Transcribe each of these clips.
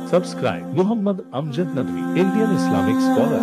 Subscribe Muhammad Amjad Nadwi, Indian Islamic scholar.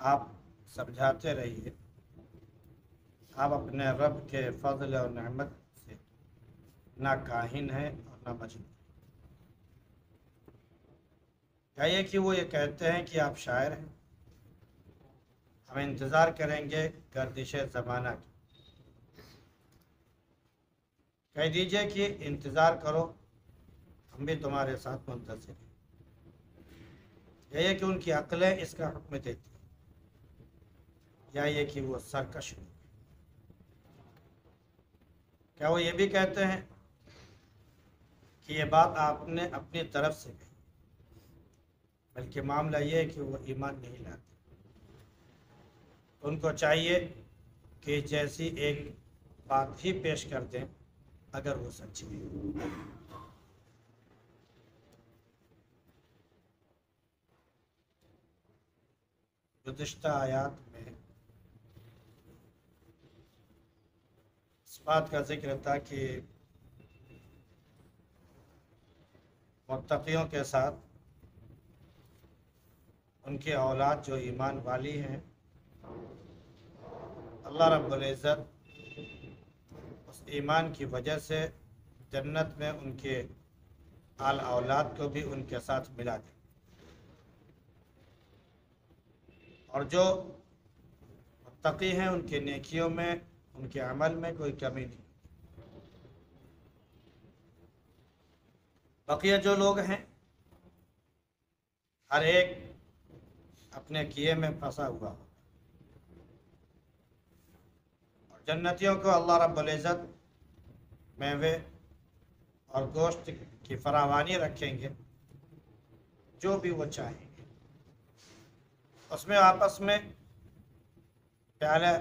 आप समझाते रहिए, आप अपने रब के फजल और नेमत से ना काहिन है और ना मजनून। कहिए कि वो ये कहते हैं कि आप शायर हैं, हम इंतज़ार करेंगे गर्दिश ज़माना की। कह दीजिए कि इंतज़ार करो, हम भी तुम्हारे साथ मुंतज़िर हैं। यही कि उनकी अक्लें इसका हुक्म देती हैं, या ये कि वो सरकश लोग। क्या वो ये भी कहते हैं कि ये बात आपने अपनी तरफ से कही, बल्कि मामला ये है कि वो ईमान नहीं लाते। उनको चाहिए कि जैसी एक बात ही पेश कर दें अगर वो सच्ची है। गुज़िश्ता आयात में इस बात का जिक्र था कि मुत्तक़ियों के साथ उनकी औलाद जो ईमान वाली हैं, अल्लाह रब्बुल इज़्ज़त उस ईमान की वजह से जन्नत में उनके आल औलाद को भी उनके साथ मिला दे, और जो मुत्तक़ी हैं उनके नेकियों में, उनके अमल में कोई कमी नहीं। बकिया जो लोग हैं, हर एक अपने किए में फंसा हुआ हो। और जन्नतियों को अल्लाह रब्बुल इज़्ज़त मेवे और गोश्त की फरावानी रखेंगे, जो भी वो चाहेंगे। उसमें आपस में प्याले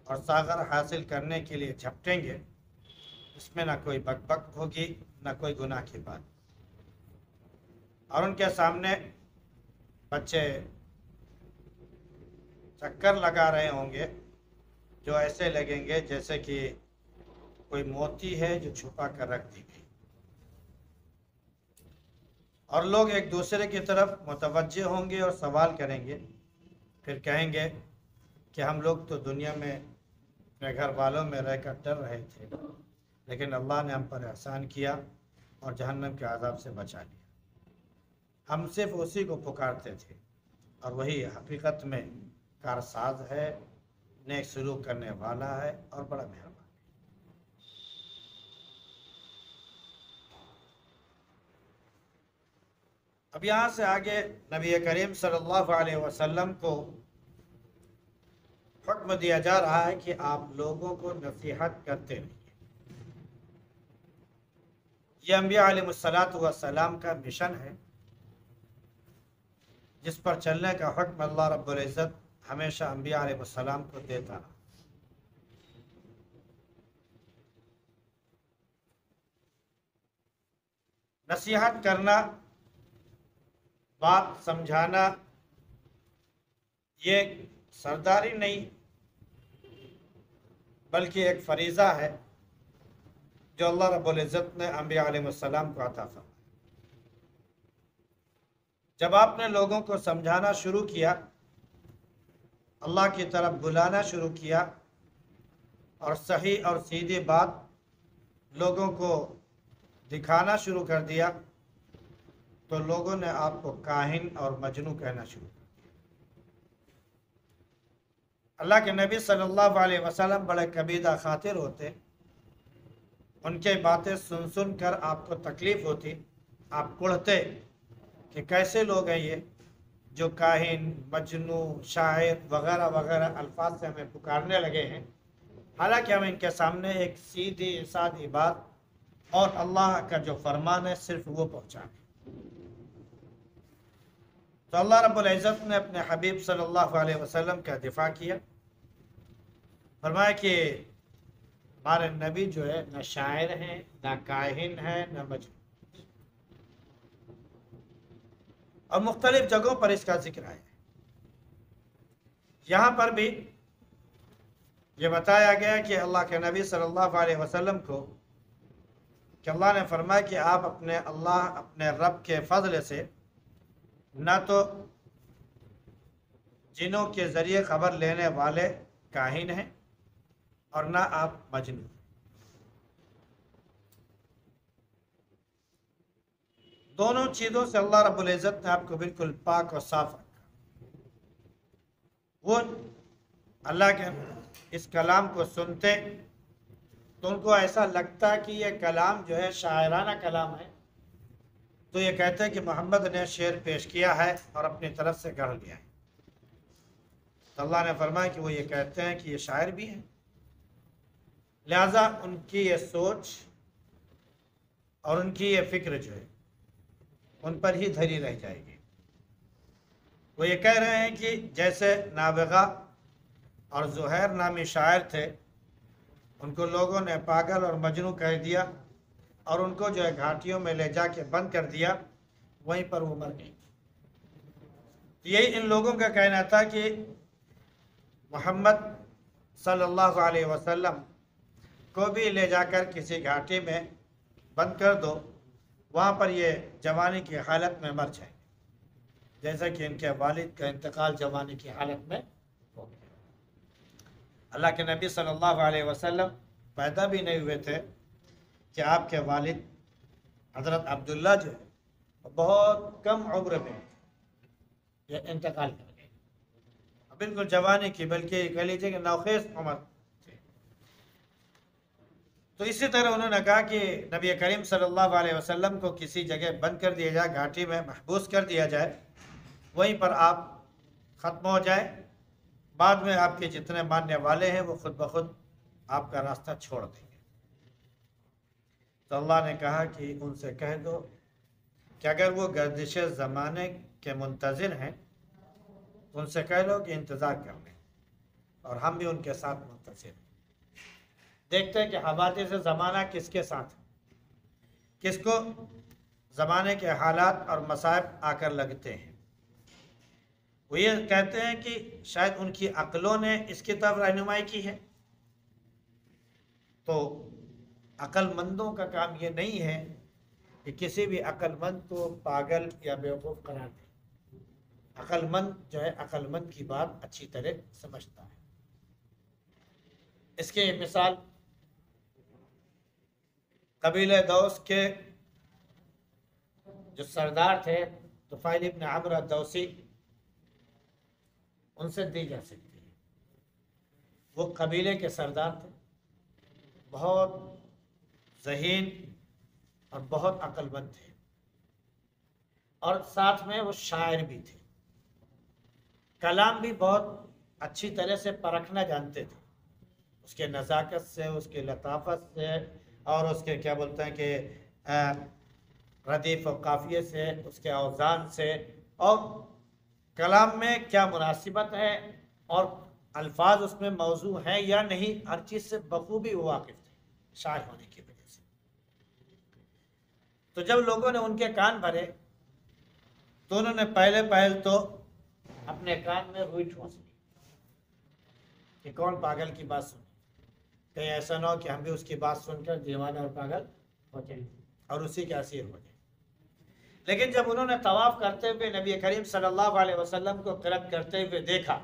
और सागर हासिल करने के लिए झपटेंगे। इसमें ना कोई बकबक होगी, ना कोई गुनाह की बात। और उनके सामने बच्चे चक्कर लगा रहे होंगे, जो ऐसे लगेंगे जैसे कि कोई मोती है जो छुपा कर रख दी गई। और लोग एक दूसरे की तरफ मुतवज्जे होंगे और सवाल करेंगे, फिर कहेंगे कि हम लोग तो दुनिया में अपने घर वालों में रहकर डर रहे थे, लेकिन अल्लाह ने हम पर एहसान किया और जहन्नम के अज़ाब से बचा लिया। हम सिर्फ उसी को पुकारते थे और वही हकीकत में कारसाज है, नेक सलूक करने वाला है और बड़ा मेहरबान। अब यहाँ से आगे नबी करीम सल्लल्लाहु अलैहि वसल्लम को हुक्म दिया जा रहा है कि आप लोगों को नसीहत करते रहिए। यह अंबिया अलैहिस्सलातु वस्सलाम का मिशन है, जिस पर चलने का हुक्म अल्लाह रब्बुल इज़्ज़त हमेशा अंबिया अलैहिस्सलाम को देता रहा। नसीहत करना, बात समझाना, ये सरदारी नहीं बल्कि एक फरीज़ा है जो अल्लाह रब्बुल इज़्ज़त ने अंबिया अलैहिस्सलाम को अता फरमाया। जब आपने लोगों को समझाना शुरू किया, अल्लाह की तरफ बुलाना शुरू किया और सही और सीधी बात लोगों को दिखाना शुरू कर दिया, तो लोगों ने आपको काहिन और मजनू कहना शुरू कर दिया। अल्लाह के नबी सल्लल्लाहु अलैहि वसल्लम बड़े कबीदा खातिर होते, उनके बातें सुन सुन कर आपको तकलीफ होती, आप कुढ़ते कि कैसे लोग हैं ये जो काहिन, मजनू, शायर वगैरह वगैरह अल्फाज से हमें पुकारने लगे हैं, हालांकि हम इनके सामने एक सीधी सादी बात और अल्लाह का जो फरमान है सिर्फ वो पहुँचाएं। तो अल्लाह रब्बुल इज़्ज़त ने अपने हबीब सल्लल्लाहु अलैहि वसल्लम का दिफा किया, फरमाया कि हमारे नबी जो है न शायर हैं, न काहिन है, न मजनून। और मुख्तलिफ जगहों पर इसका जिक्र है। यहाँ पर भी ये बताया गया कि अल्लाह के नबी सल्लल्लाहु अलैहि वसल्लम को कि अल्लाह ने फरमाया कि आप अपने रब के फजल से न तो जिनों के ज़रिए ख़बर लेने वाले काहिन हैं और ना आप मजनून। दोनों चीज़ों से अल्लाह रब्बुल इज़्ज़त ने आपको बिल्कुल पाक और साफ रखा। वो अल्लाह के इस कलाम को सुनते तो उनको ऐसा लगता कि ये कलाम जो है शायराना कलाम है, तो ये कहते हैं कि मोहम्मद ने शेर पेश किया है और अपनी तरफ से गढ़ लिया है। तो अल्लाह ने फरमाया कि वो ये कहते हैं कि ये शायर भी हैं, लिहाजा उनकी ये सोच और उनकी ये फिक्र जो है उन पर ही धरी रह जाएगी। वो ये कह रहे हैं कि जैसे नाबिगा और ज़ुहैर नामी शायर थे, उनको लोगों ने पागल और मजनू कह दिया और उनको जो है घाटियों में ले जाके बंद कर दिया, वहीं पर वो मर गई। तो यही इन लोगों का कहना था कि मोहम्मद सल्लल्लाहु अलैहि वसल्लम को भी ले जाकर किसी घाटी में बंद कर दो, वहाँ पर ये जवानी की हालत में मर जाएंगे, जैसा कि इनके वालिद का इंतकाल जवानी की हालत में हो गया। अल्लाह के नबी सल्लल्लाहु अलैहि वसल्लम पैदा भी नहीं हुए थे कि आपके वालिद हज़रत अब्दुल्ला जो है बहुत कम उम्र में ये इंतकाल कर गए, बिल्कुल जवानी की, बल्कि कह लीजिए कि नौखेज़ उम्र थी। तो इसी तरह उन्होंने कहा कि नबी करीम सल्लल्लाहु अलैहि वसल्लम को किसी जगह बंद कर दिया जाए, घाटी में महबूस कर दिया जाए, वहीं पर आप ख़त्म हो जाए, बाद में आपके जितने मानने वाले हैं वो खुद ब खुद आपका रास्ता छोड़ देंगे। तो अल्लाह ने कहा कि उनसे कह दो कि अगर वो गर्दिश ज़माने के मुंतज़िर हैं, उनसे कह लो कि इंतज़ार कर लें और हम भी उनके साथ मुंतज़िर हैं। देखते हैं कि हवादिस ज़माना किसके साथ है, किसको ज़माने के हालात और मसाइब आकर लगते हैं। वो ये कहते हैं कि शायद उनकी अक्लों ने इसकी तरफ रहनुमाई की है। तो अक्लमंदों का काम ये नहीं है कि किसी भी अक्लमंद को पागल या बेवकूफ़ करार दे। अक्लमंद जो है अक्लमंद की बात अच्छी तरह समझता है। इसकी मिसाल कबीले दौस के जो सरदार थे तुफ़ैल इब्न अम्र दौसी, उनसे दी जा सकती है। वो कबीले के सरदार थे, बहुत ज़हीन और बहुत अक्लमंद थे, और साथ में वो शायर भी थे। कलाम भी बहुत अच्छी तरह से परखना जानते थे, उसके नज़ाकत से, उसके लताफ़त से, और उसके क्या बोलते हैं कि रदीफ़ और काफ़िये से, उसके औज़ान से, और कलाम में क्या मुनासिबत है और अल्फाज उसमें मौजू हैं या नहीं, हर चीज़ से बखूबी वो वाकिफ़ थे शायर होने की वजह से। तो जब लोगों ने उनके कान भरे तो उन्होंने पहल तो अपने कान में रुई ठोंस ली कि कौन पागल की बात सुने, कहीं ऐसा ना हो कि हम भी उसकी बात सुनकर दीवाना और पागल हो जाए और उसी के असीर हो जाए। लेकिन जब उन्होंने तवाफ़ करते हुए नबी करीम सल्लल्लाहु अलैहि वसल्लम को क़िरात करते हुए देखा,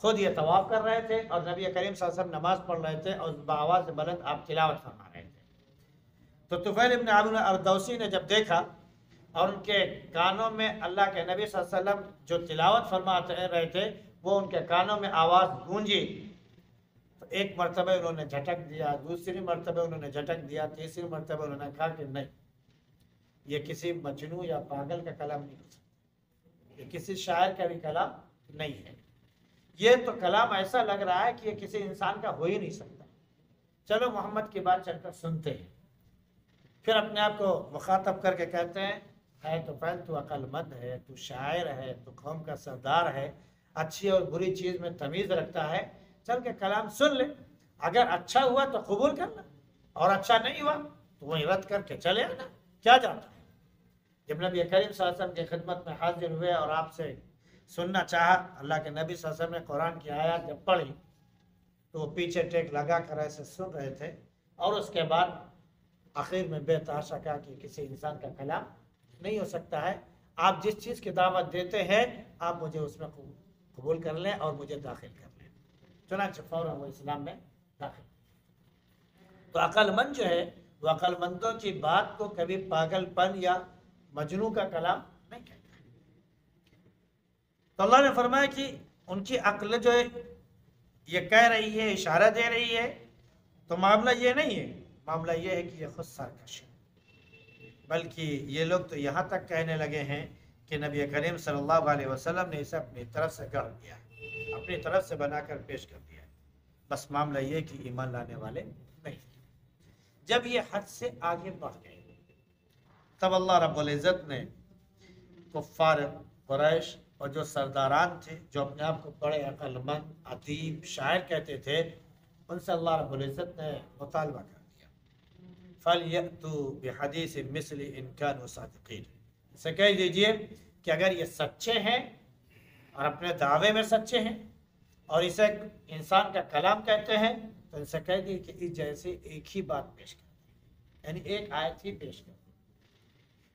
खुद ये तवाफ़ कर रहे थे और नबी करीम सल्लल्लाहु अलैहि वसल्लम नमाज़ पढ़ रहे थे और बाआवाज़ बुलंद आप तिलावत फरमा रहे थे, तो तुफ़ैल इब्न अम्र अद-दौसी ने जब देखा और उनके कानों में अल्लाह के नबी सल्लल्लाहु अलैहि वसल्लम जो तिलावत फरमाते रहे थे वो उनके कानों में आवाज़ गूंजी तो एक मरतबा उन्होंने झटक दिया, दूसरी मरतबा उन्होंने झटक दिया, तीसरी मरतबा उन्होंने कहा कि नहीं, ये किसी मजनू या पागल का कलाम नहीं हो सकता, ये किसी शायर का भी कलाम नहीं है, ये तो कलाम ऐसा लग रहा है कि ये किसी इंसान का हो ही नहीं सकता। चलो मोहम्मद की बात चलकर सुनते हैं। फिर अपने आप को मुखातब करके कहते हैं, है तो फैल, तू अक्लमंद है, तू शायर है, तू कौम का सरदार है, अच्छी और बुरी चीज़ में तमीज़ रखता है, चल के कलाम सुन ले, अगर अच्छा हुआ तो कबूल करना और अच्छा नहीं हुआ तो वही रद्द करके चले आना, क्या जाता है। जब नबी करीम सल्लल्लाहु अलैहि वसल्लम की खिदमत में हाजिर हुए और आपसे सुनना चाहा, अल्लाह के नबी सल्लल्लाहु अलैहि वसल्लम ने कुरान की आयत जब पढ़ी तो वो पीछे टेक लगा कर ऐसे सुन रहे थे और उसके बाद आखिर में बेतहाशा कहा कि किसी इंसान का कलाम नहीं हो सकता है, आप जिस चीज़ की दावत देते हैं आप मुझे उसमें कबूल कर लें और मुझे दाखिल कर लें। चुनांचे फौरन वो इस्लाम में दाखिल। तो अक्लमंद जो है वो अक्लमंदों की बात को कभी पागलपन या मजनू का कलाम नहीं कहता है। तो अल्लाह ने फरमाया कि उनकी अक्ल जो है ये कह रही है, इशारा दे रही है, तो मामला ये नहीं है, मामला ये है कि ये खुद सरकश है। बल्कि ये लोग तो यहाँ तक कहने लगे हैं कि नबी करीम सल्लल्लाहु अलैहि वसल्लम ने इसे अपनी तरफ से गढ़ दिया, अपनी तरफ से बनाकर पेश कर दिया। बस मामला ये कि ईमान लाने वाले नहीं। जब ये हद से आगे बढ़ गए तब अल्लाह रब्बुल इज़्ज़त ने कुफ़ार कुरैश और जो सरदारान थे, जो अपने आप को बड़े अक्लमंद, अदीब, शायर कहते थे, उनसे अल्लाह रब्बुल इज़्ज़त ने मुतालबा कर दिया, फ़लयअतू बिहदीसिन मिस्लि इन कानू सादिक़ीन, इसे कह दीजिए कि अगर ये सच्चे हैं और अपने दावे में सच्चे हैं और इसे इंसान का कलाम कहते हैं तो इनसे कह दिए कि इस जैसे एक ही बात पेश कर दी, यानी एक आयत ही पेश कर दी।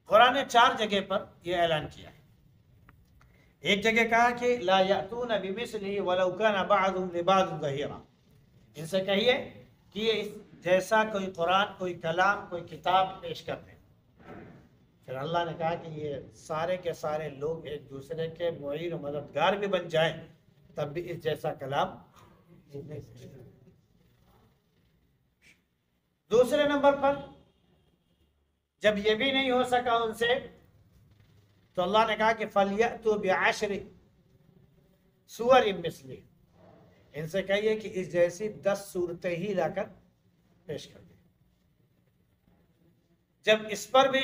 कुरान ने 4 जगह पर यह ऐलान किया है। एक जगह कहा कि ला यातून बिमिस्लिही वलौ काना बअदुहुम लिबअदिन ज़हीरा, इनसे कहिए कि ये इस जैसा कोई कुरान, कोई कलाम, कोई किताब पेश कर दें। फिर अल्लाह ने कहा कि ये सारे के सारे लोग एक दूसरे के मुईन और मददगार भी बन जाएं तब भी इस जैसा कलाम नहीं। दूसरे नंबर पर जब ये भी नहीं हो सका उनसे तो अल्लाह ने कहा कि फलियतु बिअश्रि सूवरिन मिस्ली, इनसे कहिए कि इस जैसी 10 सूरतें ही लाकर पेश कर दी। जब इस पर भी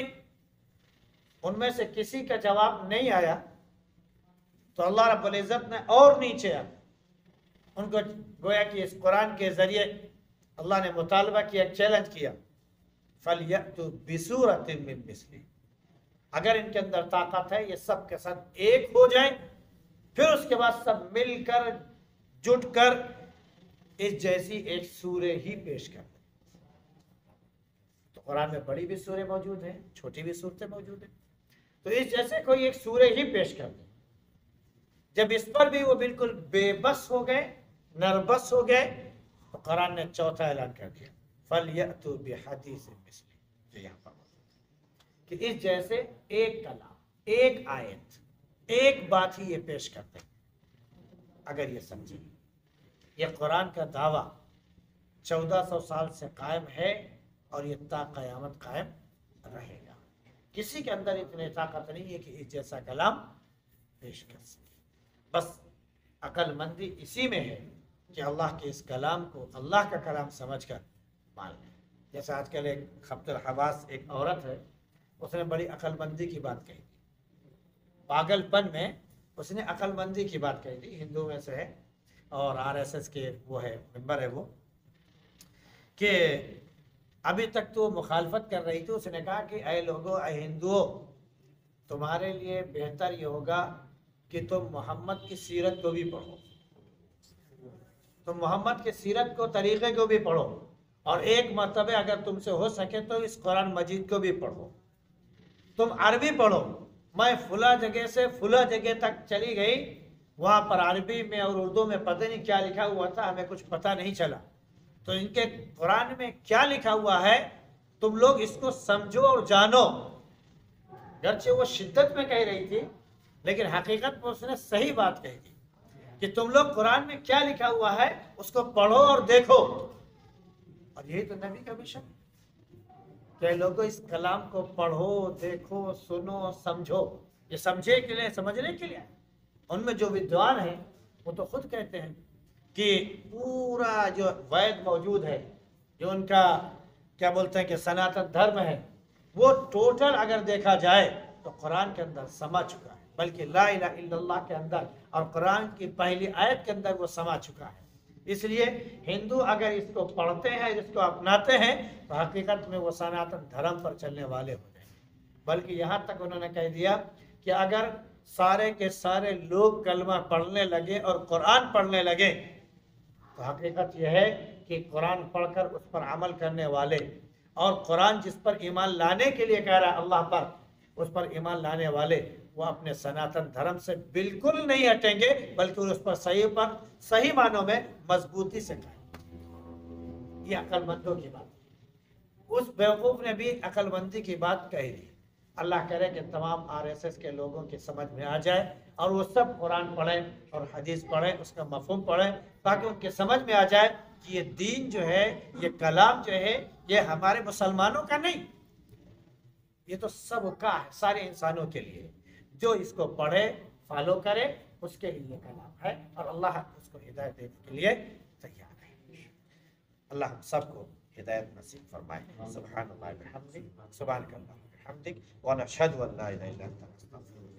उनमें से किसी का जवाब नहीं आया तो अल्लाह रब्बुल इज़्ज़त ने और नीचे उनको गोया कि इस कुरान के जरिए अल्लाह ने मुतालबा किया, चैलेंज किया, फलियतु बिसूरतिन मिन मिस्ली, अगर इनके अंदर ताकत है ये सब के सब एक हो जाए, फिर उसके बाद सब मिलकर जुटकर इस जैसी एक सूरे ही पेश कर दें। तो कुरान में बड़ी भी सूरे मौजूद हैं, छोटी भी सूरतें मौजूद हैं, तो इस जैसे कोई एक सूरे ही पेश कर दें। जब इस पर भी वो बिल्कुल बेबस हो गए, नर्वस हो गए, तो कुरान ने चौथा ऐलान कर दिया, फलियतु बिहदीसिन मिस्ली, जो यहाँ पर कि इस जैसे एक कलाम, एक आयत, एक बात ही ये पेश करते हैं। अगर ये समझे ये कुरान का दावा 1400 साल से कायम है और ये ता क़यामत कायम रहेगा। किसी के अंदर इतनी ताकत नहीं है कि इस जैसा कलाम पेश कर सके। बस अक्लमंदी इसी में है कि अल्लाह के इस कलाम को अल्लाह का कलाम समझकर मान लें। जैसे आजकल एक खब्तुल हवास एक औरत है, उसने बड़ी अक्लमंदी की बात कही, पागलपन में उसने अक्लमंदी की बात कही थी। हिंदू में से है और आरएसएस के वो है, मेंबर है वो, कि अभी तक तो मुखालफत कर रही थी। उसने कहा कि अय लोगों, अय हिंदुओं, तुम्हारे लिए बेहतर ये होगा कि तुम मोहम्मद की सीरत को भी पढ़ो, तुम मोहम्मद की सीरत को, तरीक़े को भी पढ़ो, और एक मरतबे अगर तुमसे हो सके तो इस कुरान मजीद को भी पढ़ो। तुम अरबी पढ़ो। मैं फुला जगह से फुला जगह तक चली गई, वहाँ पर अरबी में और उर्दू में पता नहीं क्या लिखा हुआ था, हमें कुछ पता नहीं चला। तो इनके कुरान में क्या लिखा हुआ है तुम लोग इसको समझो और जानो। गर्चे वो शिद्दत में कह रही थी, लेकिन हकीकत में उसने सही बात कही थी। कि तुम लोग कुरान में क्या लिखा हुआ है उसको पढ़ो और देखो। और यही तो नबी का मिशन कि लोगों इस कलाम को पढ़ो, देखो, सुनो, समझो। ये समझे के लिए, समझने के लिए। उनमें जो विद्वान हैं वो तो खुद कहते हैं कि पूरा जो वेद मौजूद है, जो उनका क्या बोलते हैं कि सनातन धर्म है, वो टोटल अगर देखा जाए तो कुरान के अंदर समा चुका है, बल्कि ला इलाहा इल्लल्लाह के अंदर और कुरान की पहली आयत के अंदर वो समा चुका है। इसलिए हिंदू अगर इसको पढ़ते हैं, इसको अपनाते हैं, तो हकीकत में वो सनातन धर्म पर चलने वाले हो जाएंगे। बल्कि यहाँ तक उन्होंने कह दिया कि अगर सारे के सारे लोग कलमा पढ़ने लगे और कुरान पढ़ने लगे, तो हकीकत यह है कि कुरान पढ़कर उस पर अमल करने वाले और कुरान जिस पर ईमान लाने के लिए कह रहा है अल्लाह पर, उस पर ईमान लाने वाले वो अपने सनातन धर्म से बिल्कुल नहीं हटेंगे, बल्कि उस पर सही मानों में मजबूती से कहेंगे। ये अक्लमंदों की बात। उस बेवकूफ ने भी अक्लमंदी की बात कही थी। अल्लाह करे कि तमाम आरएसएस के लोगों की समझ में आ जाए और वो सब कुरान पढ़ें और हदीस पढ़ें, उसका मफहूम पढ़ें, ताकि उनके समझ में आ जाए कि ये दीन जो है, ये कलाम जो है, ये हमारे मुसलमानों का नहीं, ये तो सबका है, सारे इंसानों के लिए। जो इसको पढ़े, फॉलो करे, उसके लिए कलाम है और अल्लाह उसको हिदायत देने के लिए तैयार है। अल्लाह हम सबको हिदायत नसीब फरमाए। सुभान अल्लाह व बिहम्दिही, सुभानक अल्लाहुम्मा व बिहम्दिक, व नशहदु अन ला इलाहा इल्ला अंता, नस्तगफिरुक।